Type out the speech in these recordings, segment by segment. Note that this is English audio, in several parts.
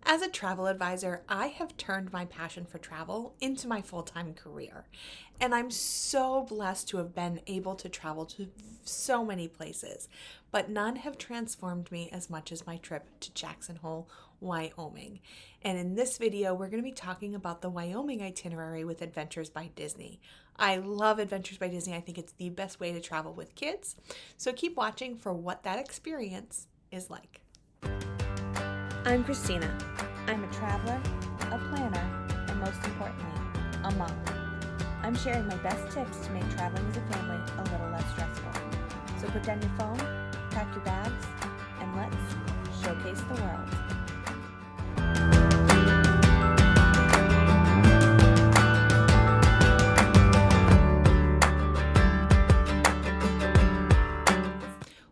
As a travel advisor, I have turned my passion for travel into my full-time career. And I'm so blessed to have been able to travel to so many places, but none have transformed me as much as my trip to Jackson Hole, Wyoming. And in this video, we're going to be talking about the Wyoming itinerary with Adventures by Disney. I love Adventures by Disney. I think it's the best way to travel with kids. So keep watching for what that experience is like. I'm Christina. I'm a traveler, a planner, and most importantly, a mom. I'm sharing my best tips to make traveling as a family a little less stressful. So put down your phone, pack your bags, and let's showcase the world.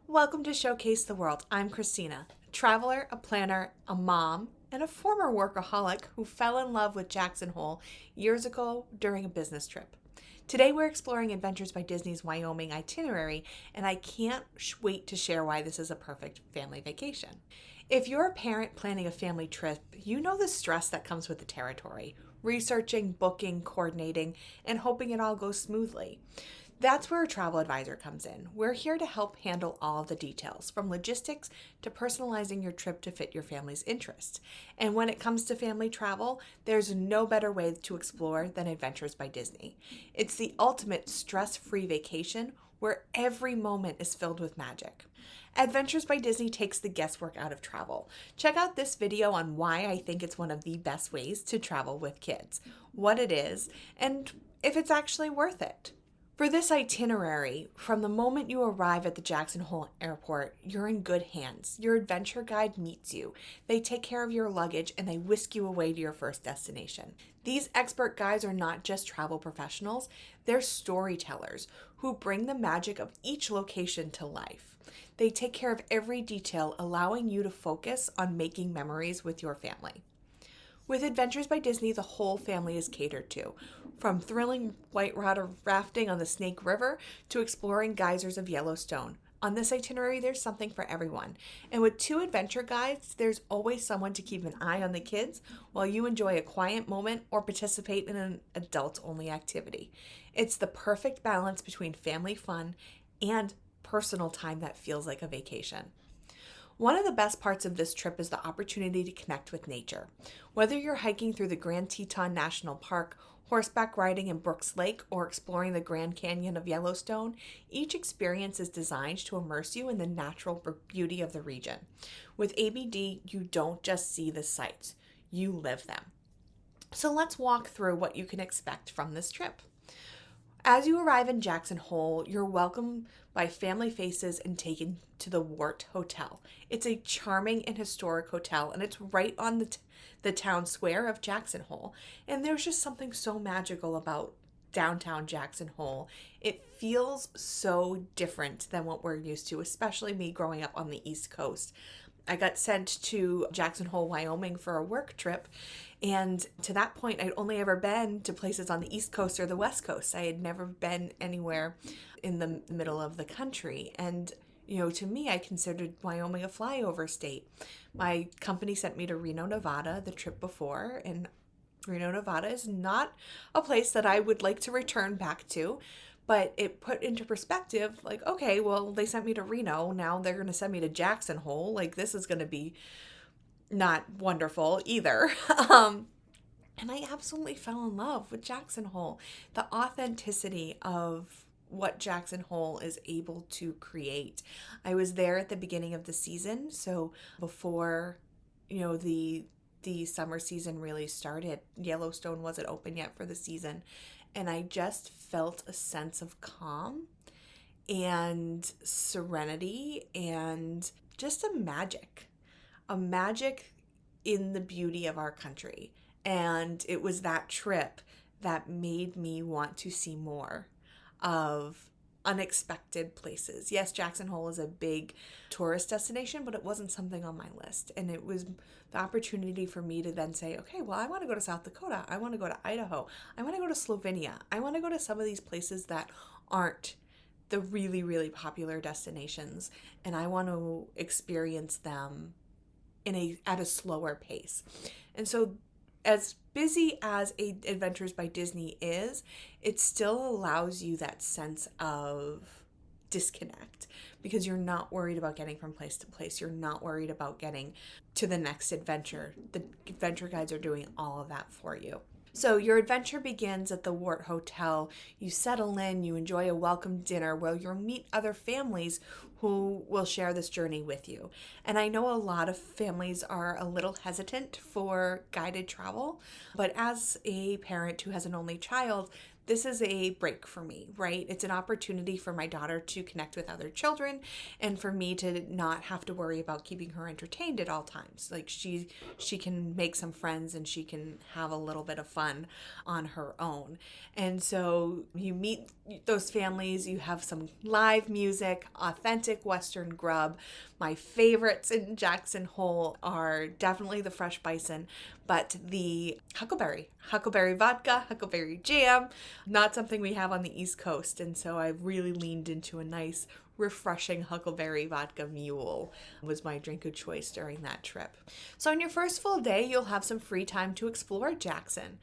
Welcome to Showcase the World. I'm Christina, a traveler, a planner, a mom, and a former workaholic who fell in love with Jackson Hole years ago during a business trip. Today we're exploring Adventures by Disney's Wyoming itinerary, and I can't wait to share why this is a perfect family vacation. If you're a parent planning a family trip, you know the stress that comes with the territory, researching, booking, coordinating, and hoping it all goes smoothly. That's where a travel advisor comes in. We're here to help handle all the details, from logistics to personalizing your trip to fit your family's interests. And when it comes to family travel, there's no better way to explore than Adventures by Disney. It's the ultimate stress-free vacation where every moment is filled with magic. Adventures by Disney takes the guesswork out of travel. Check out this video on why I think it's one of the best ways to travel with kids, what it is, and if it's actually worth it. For this itinerary, from the moment you arrive at the Jackson Hole Airport, you're in good hands. Your adventure guide meets you. They take care of your luggage and they whisk you away to your first destination. These expert guides are not just travel professionals, they're storytellers who bring the magic of each location to life. They take care of every detail, allowing you to focus on making memories with your family. With Adventures by Disney, the whole family is catered to, from thrilling whitewater rafting on the Snake River to exploring geysers of Yellowstone. On this itinerary, there's something for everyone. And with 2 adventure guides, there's always someone to keep an eye on the kids while you enjoy a quiet moment or participate in an adult-only activity. It's the perfect balance between family fun and personal time that feels like a vacation. One of the best parts of this trip is the opportunity to connect with nature. Whether you're hiking through the Grand Teton National Park, horseback riding in Brooks Lake, or exploring the Grand Canyon of Yellowstone, each experience is designed to immerse you in the natural beauty of the region. With ABD, you don't just see the sights, you live them. So let's walk through what you can expect from this trip. As you arrive in Jackson Hole, you're welcomed by family faces and taken to the Wart Hotel. It's a charming and historic hotel, and it's right on the town square of Jackson Hole. And there's just something so magical about downtown Jackson Hole. It feels so different than what we're used to, especially me growing up on the East Coast. I got sent to Jackson Hole, Wyoming for a work trip. And to that point, I'd only ever been to places on the East Coast or the West Coast. I had never been anywhere in the middle of the country. And, to me, I considered Wyoming a flyover state. My company sent me to Reno, Nevada the trip before. And Reno, Nevada is not a place that I would like to return back to. But it put into perspective, like, okay, well, they sent me to Reno. Now they're going to send me to Jackson Hole. Like, this is going to be not wonderful either. And I absolutely fell in love with Jackson Hole. The authenticity of what Jackson Hole is able to create. I was there at the beginning of the season, so before, the summer season really started. Yellowstone wasn't open yet for the season. And I just felt a sense of calm and serenity and just a magic in the beauty of our country. And it was that trip that made me want to see more of unexpected places. Yes, Jackson Hole is a big tourist destination, but it wasn't something on my list. And it was the opportunity for me to then say, okay, well, I want to go to South Dakota. I want to go to Idaho. I want to go to Slovenia. I want to go to some of these places that aren't the really, really popular destinations. And I want to experience them at a slower pace. And so as busy as Adventures by Disney is, it still allows you that sense of disconnect because you're not worried about getting from place to place. You're not worried about getting to the next adventure. The adventure guides are doing all of that for you. So your adventure begins at the Wart Hotel. You settle in, you enjoy a welcome dinner where you'll meet other families who will share this journey with you. And I know a lot of families are a little hesitant for guided travel, but as a parent who has an only child, this is a break for me, right? It's an opportunity for my daughter to connect with other children and for me to not have to worry about keeping her entertained at all times. Like she can make some friends and she can have a little bit of fun on her own. And so you meet those families, you have some live music, authentic Western grub. My favorites in Jackson Hole are definitely the fresh bison, but the huckleberry vodka, huckleberry jam, not something we have on the East Coast. And so I've really leaned into a nice, refreshing huckleberry vodka mule was my drink of choice during that trip. So on your first full day, you'll have some free time to explore Jackson.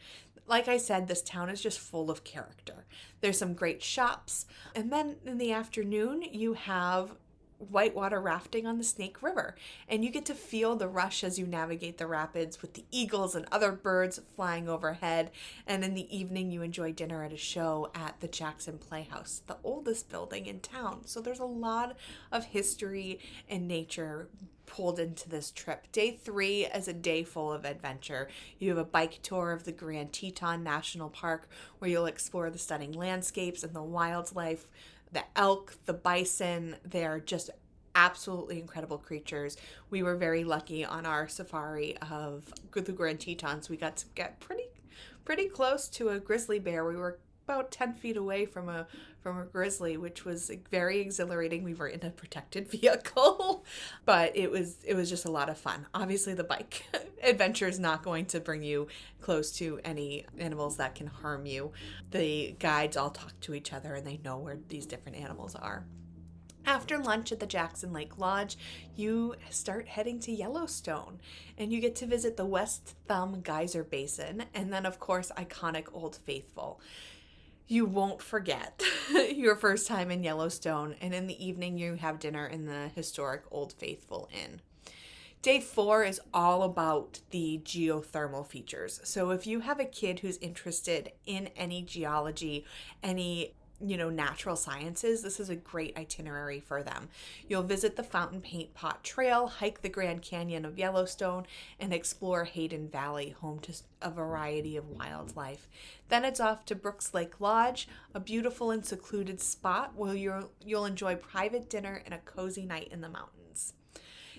Like I said, this town is just full of character. There's some great shops. And then in the afternoon, you have whitewater rafting on the Snake River, and you get to feel the rush as you navigate the rapids with the eagles and other birds flying overhead. And in the evening you enjoy dinner at a show at the Jackson Playhouse, the oldest building in town. So there's a lot of history and nature pulled into this trip. Day 3 is a day full of adventure. You have a bike tour of the Grand Teton National Park where you'll explore the stunning landscapes and the wildlife. The elk, the bison, they're just absolutely incredible creatures. We were very lucky on our safari of the Grand Tetons. We got to get pretty close to a grizzly bear. We were about 10 feet away from a grizzly, which was very exhilarating. We were in a protected vehicle, but it was just a lot of fun. Obviously, the bike adventure is not going to bring you close to any animals that can harm you. The guides all talk to each other and they know where these different animals are. After lunch at the Jackson Lake Lodge, you start heading to Yellowstone and you get to visit the West Thumb Geyser Basin and then, of course, iconic Old Faithful. You won't forget your first time in Yellowstone, and in the evening you have dinner in the historic Old Faithful Inn. Day 4 is all about the geothermal features. So if you have a kid who's interested in any geology, any natural sciences, this is a great itinerary for them. You'll visit the Fountain Paint Pot Trail, hike the Grand Canyon of Yellowstone, and explore Hayden Valley, home to a variety of wildlife. Then it's off to Brooks Lake Lodge, a beautiful and secluded spot where you'll enjoy private dinner and a cozy night in the mountains.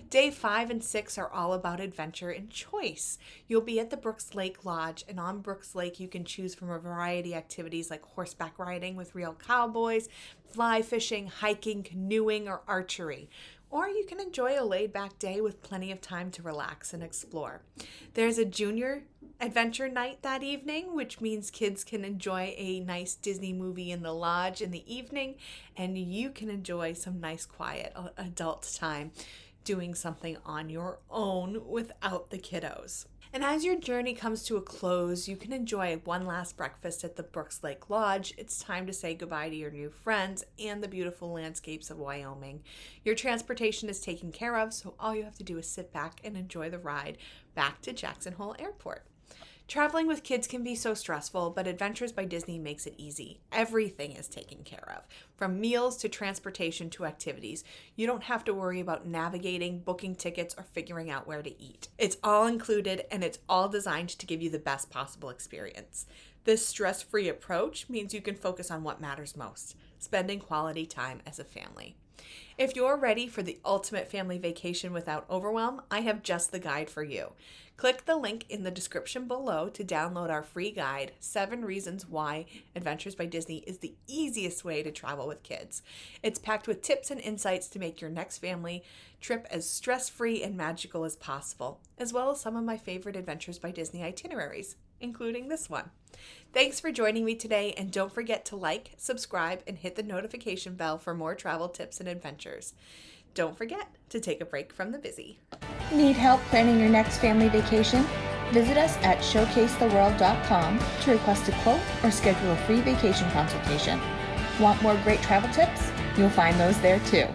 Day 5 and 6 are all about adventure and choice. You'll be at the Brooks Lake Lodge, and on Brooks Lake you can choose from a variety of activities like horseback riding with real cowboys, fly fishing, hiking, canoeing, or archery. Or you can enjoy a laid-back day with plenty of time to relax and explore. There's a junior adventure night that evening, which means kids can enjoy a nice Disney movie in the lodge in the evening, and you can enjoy some nice quiet adult time doing something on your own without the kiddos. And as your journey comes to a close, you can enjoy one last breakfast at the Brooks Lake Lodge. It's time to say goodbye to your new friends and the beautiful landscapes of Wyoming. Your transportation is taken care of, so all you have to do is sit back and enjoy the ride back to Jackson Hole Airport. Traveling with kids can be so stressful, but Adventures by Disney makes it easy. Everything is taken care of, from meals to transportation to activities. You don't have to worry about navigating, booking tickets, or figuring out where to eat. It's all included, and it's all designed to give you the best possible experience. This stress-free approach means you can focus on what matters most, spending quality time as a family. If you're ready for the ultimate family vacation without overwhelm, I have just the guide for you. Click the link in the description below to download our free guide, 7 Reasons Why Adventures by Disney is the easiest way to travel with kids. It's packed with tips and insights to make your next family trip as stress-free and magical as possible, as well as some of my favorite Adventures by Disney itineraries, including this one. Thanks for joining me today, and don't forget to like, subscribe, and hit the notification bell for more travel tips and adventures. Don't forget to take a break from the busy. Need help planning your next family vacation? Visit us at showcasetheworld.com to request a quote or schedule a free vacation consultation. Want more great travel tips? You'll find those there too.